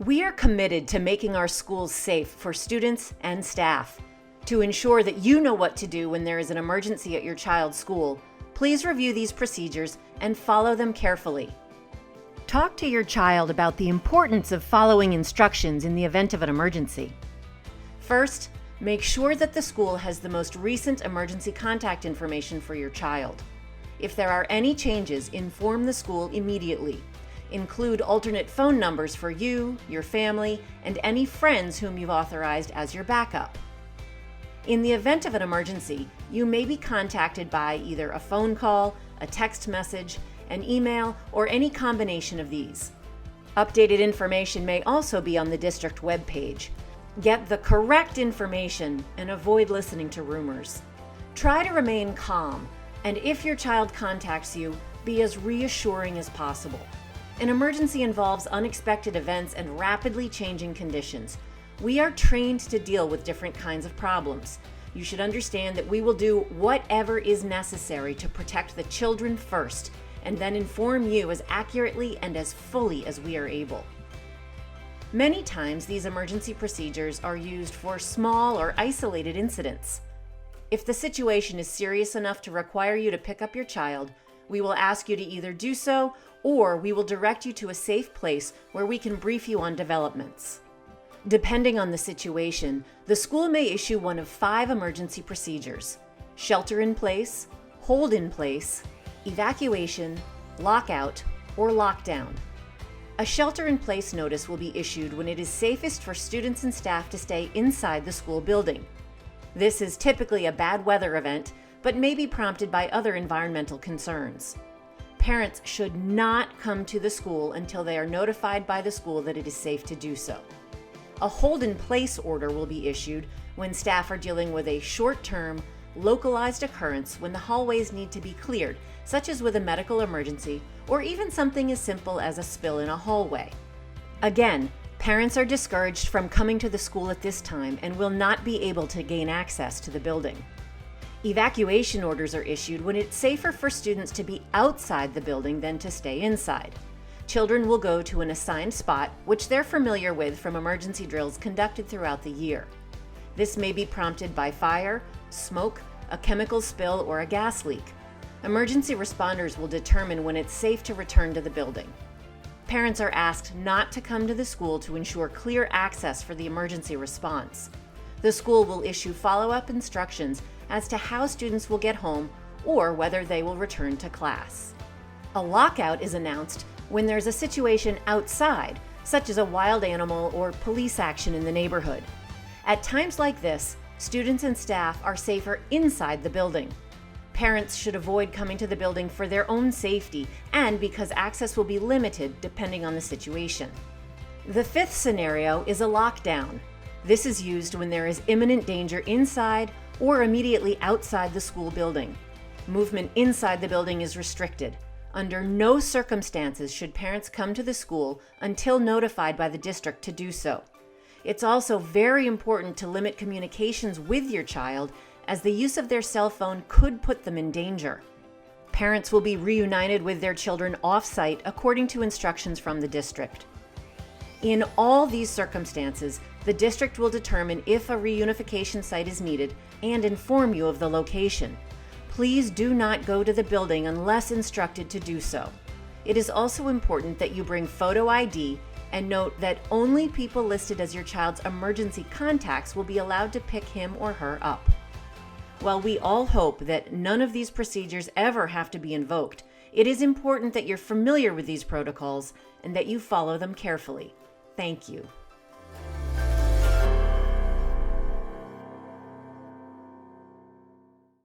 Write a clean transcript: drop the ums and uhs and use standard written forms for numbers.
We are committed to making our schools safe for students and staff. To ensure that you know what to do when there is an emergency at your child's school, please review these procedures and follow them carefully. Talk to your child about the importance of following instructions in the event of an emergency. First, make sure that the school has the most recent emergency contact information for your child. If there are any changes, inform the school immediately. Include alternate phone numbers for you, your family, and any friends whom you've authorized as your backup. In the event of an emergency, you may be contacted by either a phone call, a text message, an email, or any combination of these. Updated information may also be on the district webpage. Get the correct information and avoid listening to rumors. Try to remain calm, and if your child contacts you, be as reassuring as possible. An emergency involves unexpected events and rapidly changing conditions. We are trained to deal with different kinds of problems. You should understand that we will do whatever is necessary to protect the children first, and then inform you as accurately and as fully as we are able. Many times, these emergency procedures are used for small or isolated incidents. If the situation is serious enough to require you to pick up your child, we will ask you to either do so, or we will direct you to a safe place where we can brief you on developments. Depending on the situation, the school may issue one of 5 emergency procedures: shelter in place, hold in place, evacuation, lockout, or lockdown. A shelter-in-place notice will be issued when it is safest for students and staff to stay inside the school building. This is typically a bad weather event, but may be prompted by other environmental concerns. Parents should not come to the school until they are notified by the school that it is safe to do so. A hold-in-place order will be issued when staff are dealing with a short-term, localized occurrence when the hallways need to be cleared, such as with a medical emergency, or even something as simple as a spill in a hallway. Again, parents are discouraged from coming to the school at this time and will not be able to gain access to the building. Evacuation orders are issued when it's safer for students to be outside the building than to stay inside. Children will go to an assigned spot, which they're familiar with from emergency drills conducted throughout the year. This may be prompted by fire, smoke, a chemical spill, or a gas leak. Emergency responders will determine when it's safe to return to the building. Parents are asked not to come to the school to ensure clear access for the emergency response. The school will issue follow-up instructions as to how students will get home or whether they will return to class. A lockout is announced when there's a situation outside, such as a wild animal or police action in the neighborhood. At times like this, students and staff are safer inside the building. Parents should avoid coming to the building for their own safety and because access will be limited depending on the situation. The 5th scenario is a lockdown. This is used when there is imminent danger inside or immediately outside the school building. Movement inside the building is restricted. Under no circumstances should parents come to the school until notified by the district to do so. It's also very important to limit communications with your child, as the use of their cell phone could put them in danger. Parents will be reunited with their children off-site according to instructions from the district. In all these circumstances, the district will determine if a reunification site is needed and inform you of the location. Please do not go to the building unless instructed to do so. It is also important that you bring photo ID and note that only people listed as your child's emergency contacts will be allowed to pick him or her up. While we all hope that none of these procedures ever have to be invoked, it is important that you're familiar with these protocols and that you follow them carefully. Thank you.